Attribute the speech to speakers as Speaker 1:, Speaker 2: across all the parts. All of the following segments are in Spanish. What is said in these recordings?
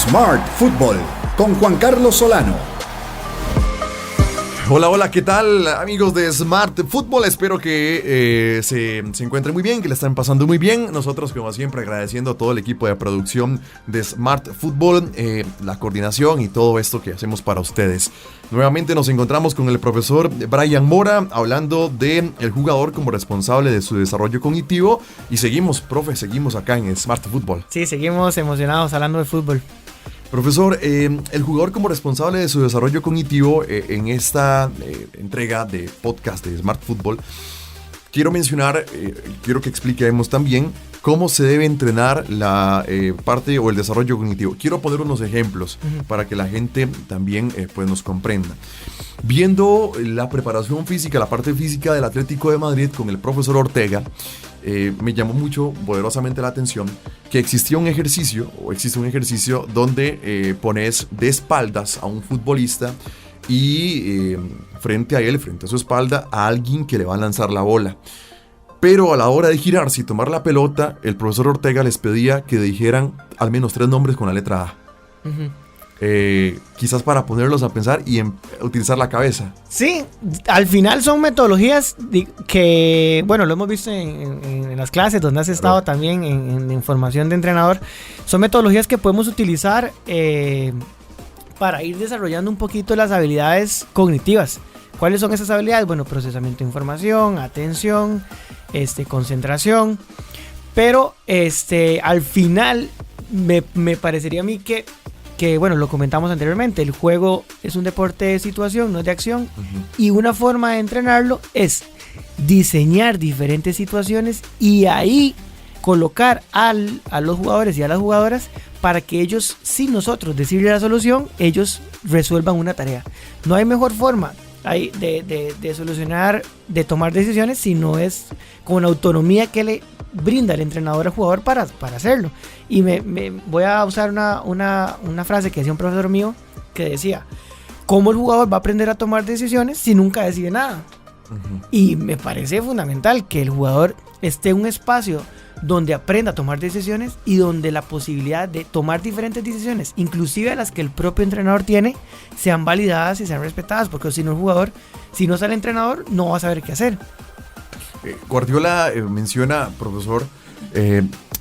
Speaker 1: Smart Football con Juan Carlos Solano.
Speaker 2: Hola, ¿qué tal amigos de Smart Football? Espero que se encuentren muy bien, que le estén pasando muy bien. Nosotros, como siempre, agradeciendo a todo el equipo de producción de Smart Football, la coordinación y todo esto que hacemos para ustedes. Nuevamente nos encontramos con el profesor Brian Mora, hablando de el jugador como responsable de su desarrollo cognitivo. Y seguimos acá en Smart Football.
Speaker 3: Sí, seguimos emocionados hablando de fútbol.
Speaker 2: Profesor, el jugador como responsable de su desarrollo cognitivo en esta entrega de podcast de Smart Football, quiero que expliquemos también cómo se debe entrenar la parte o el desarrollo cognitivo. Quiero poner unos ejemplos para que la gente también pues nos comprenda. Viendo la preparación física, la parte física del Atlético de Madrid con el profesor Ortega, me llamó poderosamente la atención que existe un ejercicio donde pones de espaldas a un futbolista y frente a su espalda, a alguien que le va a lanzar la bola. Pero a la hora de girarse y tomar la pelota, el profesor Ortega les pedía que dijeran al menos 3 nombres con la letra A. Quizás para ponerlos a pensar y utilizar la cabeza.
Speaker 3: Sí, al final son metodologías que, bueno, lo hemos visto en las clases donde has estado también en formación de entrenador. Son metodologías que podemos utilizar para ir desarrollando un poquito las habilidades cognitivas. ¿Cuáles son esas habilidades? Bueno, procesamiento de información, atención, concentración. Pero al final me parecería a mí que bueno, lo comentamos anteriormente, el juego es un deporte de situación, no es de acción, y una forma de entrenarlo es diseñar diferentes situaciones y ahí colocar a los jugadores y a las jugadoras para que ellos, sin nosotros decirle la solución, ellos resuelvan una tarea. No hay mejor forma de solucionar, de tomar decisiones, si no es con la autonomía que le brinda el entrenador al jugador para hacerlo. Y me voy a usar una frase que decía un profesor mío, que decía: ¿cómo el jugador va a aprender a tomar decisiones si nunca decide nada? Y me parece fundamental que el jugador esté en un espacio donde aprenda a tomar decisiones y donde la posibilidad de tomar diferentes decisiones, inclusive las que el propio entrenador tiene, sean validadas y sean respetadas, porque si no el jugador, si no sale el entrenador, no va a saber qué hacer.
Speaker 2: Guardiola menciona, profesor,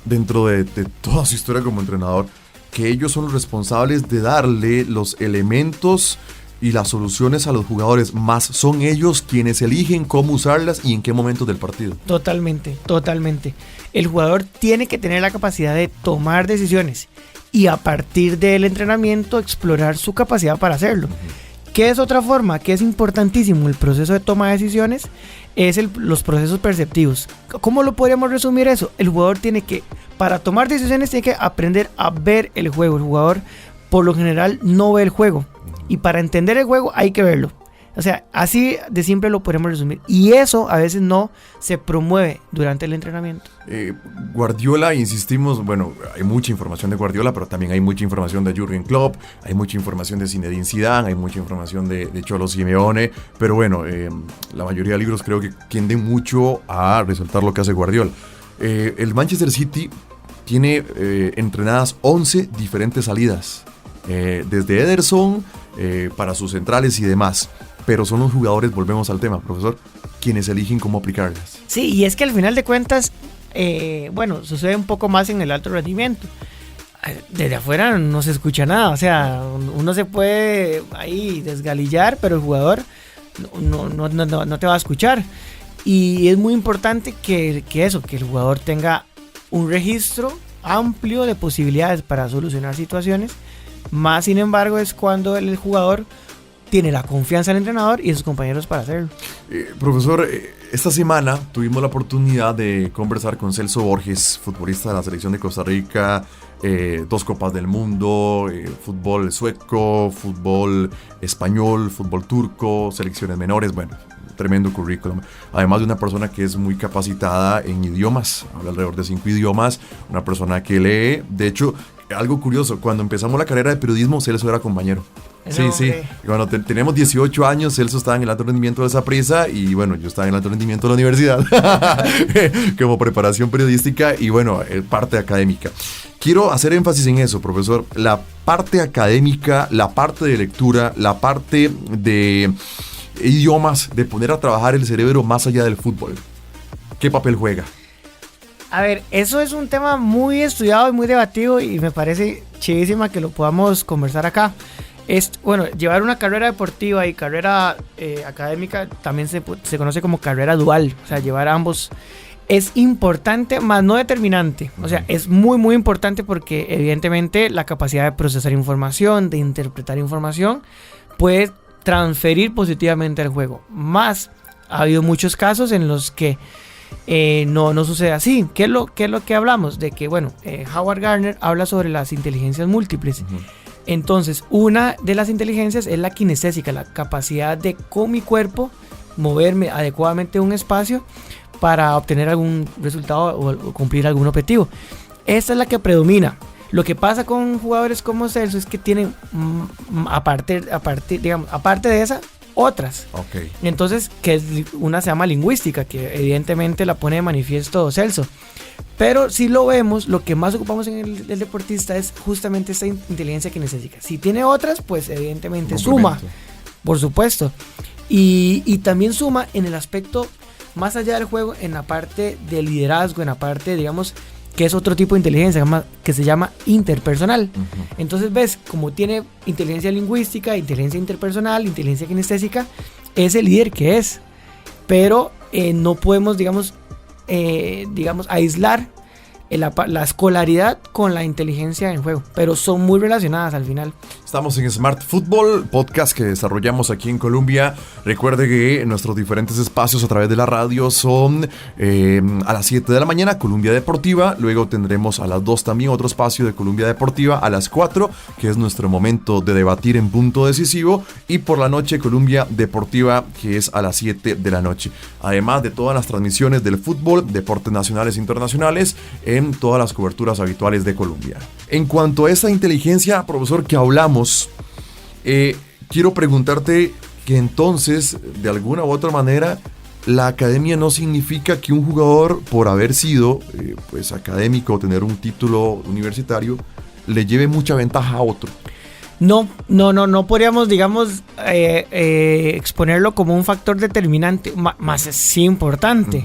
Speaker 2: dentro de toda su historia como entrenador, que ellos son los responsables de darle los elementos y las soluciones a los jugadores, más son ellos quienes eligen cómo usarlas y en qué momentos del partido.
Speaker 3: Totalmente. El jugador tiene que tener la capacidad de tomar decisiones y a partir del entrenamiento explorar su capacidad para hacerlo. ¿Qué es otra forma? Que es importantísimo el proceso de toma de decisiones, es los procesos perceptivos. ¿Cómo lo podríamos resumir eso? El jugador para tomar decisiones tiene que aprender a ver el juego. El jugador por lo general no ve el juego y para entender el juego hay que verlo. O sea, así de simple lo podemos resumir. Y eso a veces no se promueve durante el entrenamiento.
Speaker 2: Guardiola, insistimos, bueno, hay mucha información de Guardiola, pero también hay mucha información de Jürgen Klopp, hay mucha información de Zinedine Zidane, hay mucha información de Cholo Simeone, pero bueno, la mayoría de libros creo que tienden mucho a resaltar lo que hace Guardiola. El Manchester City tiene entrenadas 11 diferentes salidas, desde Ederson para sus centrales y demás. Pero son los jugadores, volvemos al tema, profesor, quienes eligen cómo aplicarlas.
Speaker 3: Sí, y es que al final de cuentas, sucede un poco más en el alto rendimiento. Desde afuera no se escucha nada, o sea, uno se puede ahí desgalillar, pero el jugador no te va a escuchar. Y es muy importante que el jugador tenga un registro amplio de posibilidades para solucionar situaciones. Más sin embargo es cuando el jugador tiene la confianza del entrenador y de sus compañeros para hacerlo.
Speaker 2: Profesor, esta semana tuvimos la oportunidad de conversar con Celso Borges, futbolista de la selección de Costa Rica, 2 Copas del Mundo, fútbol sueco, fútbol español, fútbol turco, selecciones menores, bueno, tremendo currículum. Además de una persona que es muy capacitada en idiomas, habla alrededor de 5 idiomas, una persona que lee. De hecho, algo curioso, cuando empezamos la carrera de periodismo, Celso era compañero. Sí. Bueno, tenemos 18 años, Celso estaba en el alto rendimiento de Saprissa y bueno, yo estaba en el alto rendimiento de la universidad como preparación periodística y bueno, parte académica. Quiero hacer énfasis en eso, profesor. La parte académica, la parte de lectura, la parte de idiomas, de poner a trabajar el cerebro más allá del fútbol. ¿Qué papel juega?
Speaker 3: A ver, eso es un tema muy estudiado y muy debatido y me parece chivísima que lo podamos conversar acá. Bueno, llevar una carrera deportiva y carrera académica también se conoce como carrera dual, o sea, llevar ambos es importante, más no determinante. O sea, es muy, muy importante porque evidentemente la capacidad de procesar información, de interpretar información, puede transferir positivamente al juego. Más, ha habido muchos casos en los que no sucede así. ¿Qué es lo que hablamos? De que, bueno, Howard Gardner habla sobre las inteligencias múltiples. Entonces, una de las inteligencias es la kinestésica, la capacidad de con mi cuerpo moverme adecuadamente en un espacio para obtener algún resultado o cumplir algún objetivo. Esta es la que predomina. Lo que pasa con jugadores como Celso es que tienen, aparte de esa, otras.
Speaker 2: Okay.
Speaker 3: Entonces, una se llama lingüística, que evidentemente la pone de manifiesto Celso. Pero si lo vemos, lo que más ocupamos en el deportista es justamente esta inteligencia kinestésica. Si tiene otras, pues evidentemente suma, por supuesto. Y también suma en el aspecto más allá del juego, en la parte de liderazgo, en la parte, digamos, que es otro tipo de inteligencia que se llama interpersonal. Entonces ves, como tiene inteligencia lingüística, inteligencia interpersonal, inteligencia kinestésica, es el líder que es. Pero no podemos, digamos, aislar la escolaridad con la inteligencia en juego, pero son muy relacionadas al final.
Speaker 2: Estamos en Smart Football, podcast que desarrollamos aquí en Colombia. Recuerde que nuestros diferentes espacios a través de la radio son a las 7 de la mañana, Colombia Deportiva. Luego tendremos a las 2 también otro espacio de Colombia Deportiva a las 4, que es nuestro momento de debatir en punto decisivo. Y por la noche, Colombia Deportiva, que es a las 7 de la noche. Además de todas las transmisiones del fútbol, deportes nacionales e internacionales, en todas las coberturas habituales de Colombia. En cuanto a esa inteligencia, profesor, que hablamos, quiero preguntarte que entonces, de alguna u otra manera, la academia no significa que un jugador, por haber sido pues académico o tener un título universitario, le lleve mucha ventaja a otro.
Speaker 3: No podríamos, digamos, exponerlo como un factor determinante, más es sí importante.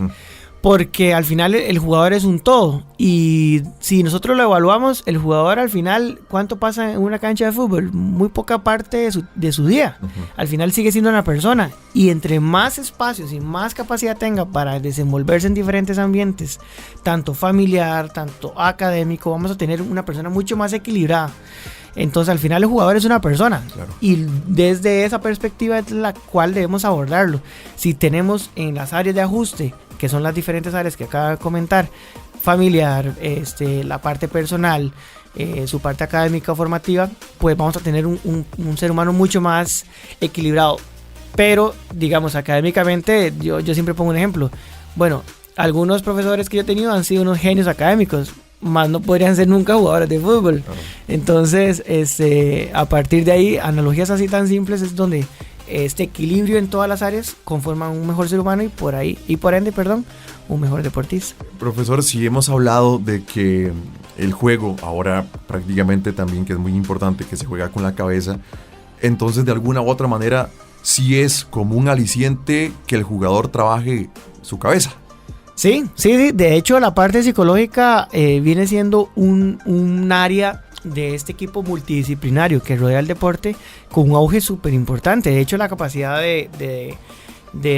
Speaker 3: Porque al final el jugador es un todo. Y si nosotros lo evaluamos, el jugador al final, ¿cuánto pasa en una cancha de fútbol? Muy poca parte de su día. Al final sigue siendo una persona. Y entre más espacios y más capacidad tenga para desenvolverse en diferentes ambientes, tanto familiar, tanto académico, vamos a tener una persona mucho más equilibrada. Entonces al final el jugador es una persona. Claro. Y desde esa perspectiva es la cual debemos abordarlo. Si tenemos en las áreas de ajuste, que son las diferentes áreas que acabo de comentar, familiar, la parte personal, su parte académica o formativa, pues vamos a tener un ser humano mucho más equilibrado. Pero, digamos, académicamente, yo siempre pongo un ejemplo. Bueno, algunos profesores que yo he tenido han sido unos genios académicos, más no podrían ser nunca jugadores de fútbol. Entonces, a partir de ahí, analogías así tan simples es donde este equilibrio en todas las áreas conforman un mejor ser humano y por ende, un mejor deportista.
Speaker 2: Profesor, si hemos hablado de que el juego ahora prácticamente también, que es muy importante, que se juega con la cabeza, entonces de alguna u otra manera sí es como un aliciente que el jugador trabaje su cabeza.
Speaker 3: Sí, de hecho la parte psicológica viene siendo un área de este equipo multidisciplinario que rodea el deporte con un auge súper importante. De hecho, la capacidad de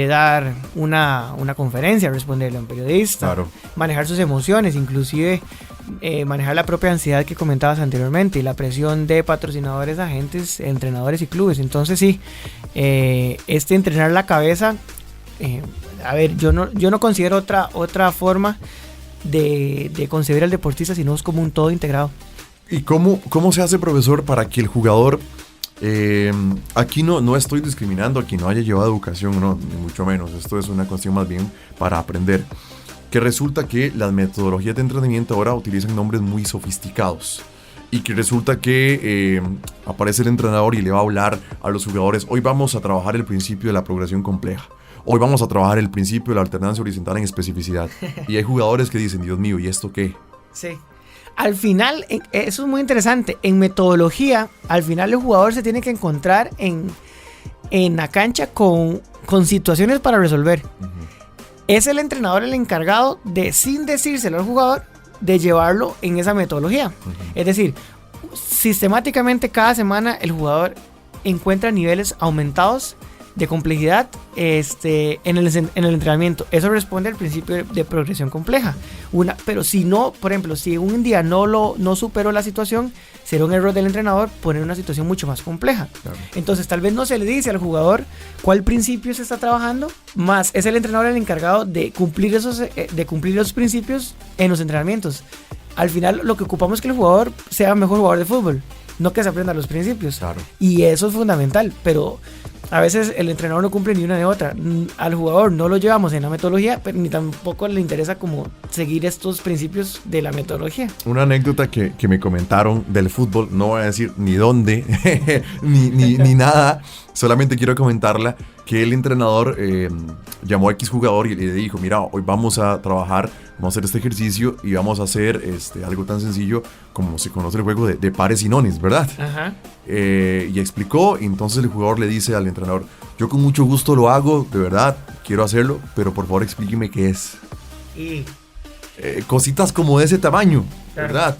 Speaker 3: dar una conferencia, responderle a un periodista, claro, manejar sus emociones, inclusive manejar la propia ansiedad que comentabas anteriormente y la presión de patrocinadores, agentes, entrenadores y clubes. Entonces sí, entrenar la cabeza, yo no considero otra forma de concebir al deportista, sino es como un todo integrado.
Speaker 2: ¿Y cómo se hace, profesor, para que el jugador, aquí no estoy discriminando a quien no haya llevado educación, no, ni mucho menos, esto es una cuestión más bien para aprender, que resulta que las metodologías de entrenamiento ahora utilizan nombres muy sofisticados. y que resulta que aparece el entrenador y le va a hablar a los jugadores: hoy vamos a trabajar el principio de la progresión compleja, hoy vamos a trabajar el principio de la alternancia horizontal en especificidad. Y hay jugadores que dicen: Dios mío, ¿y esto qué?
Speaker 3: Sí. Al final, eso es muy interesante. En metodología, al final el jugador se tiene que encontrar en la cancha con situaciones para resolver. Es el entrenador el encargado de, sin decírselo al jugador, de llevarlo en esa metodología. Es decir, sistemáticamente cada semana el jugador encuentra niveles aumentados de complejidad en el entrenamiento. Eso responde al principio de progresión compleja. Pero si no, por ejemplo, si un día no superó la situación, será un error del entrenador poner una situación mucho más compleja. Claro. Entonces tal vez no se le dice al jugador cuál principio se está trabajando, más es el entrenador el encargado de cumplir esos principios en los entrenamientos. Al final lo que ocupamos es que el jugador sea mejor jugador de fútbol, no que se aprenda los principios. Claro. Y eso es fundamental, pero a veces el entrenador no cumple ni una ni otra. Al jugador no lo llevamos en la metodología, pero ni tampoco le interesa como seguir estos principios de la metodología. Una
Speaker 2: anécdota que me comentaron del fútbol, no voy a decir ni dónde, ni nada, solamente quiero comentarla, que el entrenador llamó a X jugador y le dijo: mira, hoy vamos a trabajar, vamos a hacer este ejercicio y vamos a hacer algo tan sencillo como se conoce el juego de pares y nones, ¿verdad? Ajá. Y explicó, y entonces el jugador le dice al entrenador: yo con mucho gusto lo hago, de verdad, quiero hacerlo, pero por favor explíqueme qué es. Y cositas como de ese tamaño, ¿verdad?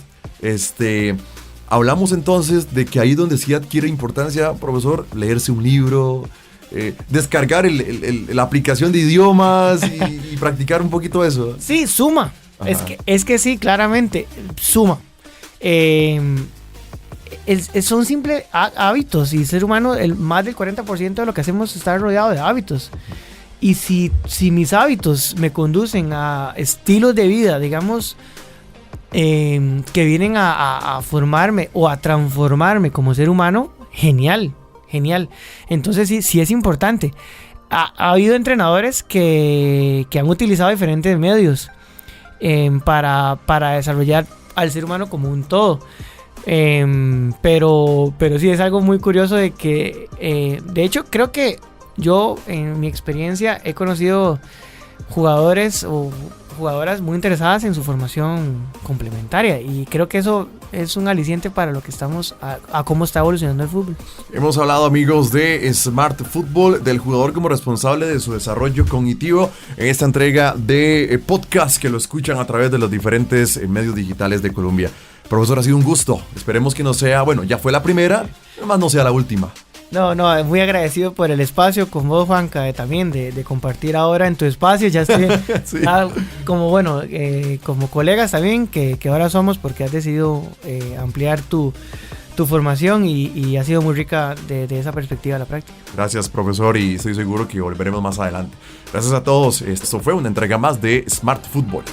Speaker 2: Hablamos entonces de que ahí donde sí adquiere importancia, profesor, leerse un libro, descargar la aplicación de idiomas y practicar un poquito eso.
Speaker 3: Sí, suma. Es que sí, claramente, suma. Son simples hábitos, y el ser humano, más del 40% de lo que hacemos está rodeado de hábitos. Y si mis hábitos me conducen a estilos de vida, digamos, que vienen a formarme o a transformarme como ser humano, genial. Entonces sí es importante. Ha habido entrenadores que han utilizado diferentes medios para desarrollar al ser humano como un todo. Pero sí es algo muy curioso de que de hecho creo que yo en mi experiencia he conocido jugadores o jugadoras muy interesadas en su formación complementaria, y creo que eso es un aliciente para lo que estamos a cómo está evolucionando el fútbol.
Speaker 2: Hemos hablado, amigos, de Smart Football, del jugador como responsable de su desarrollo cognitivo, en esta entrega de podcast que lo escuchan a través de los diferentes medios digitales de Colombia. Profesor, ha sido un gusto. Esperemos que no sea, bueno, ya fue la primera, más no sea la última.
Speaker 3: No, muy agradecido por el espacio con vos, Juanca, también de compartir ahora en tu espacio. Ya estoy sí. Como colegas también, que ahora somos, porque has decidido ampliar tu formación y ha sido muy rica de esa perspectiva de la práctica.
Speaker 2: Gracias, profesor, y estoy seguro que volveremos más adelante. Gracias a todos. Esto fue una entrega más de Smart Football.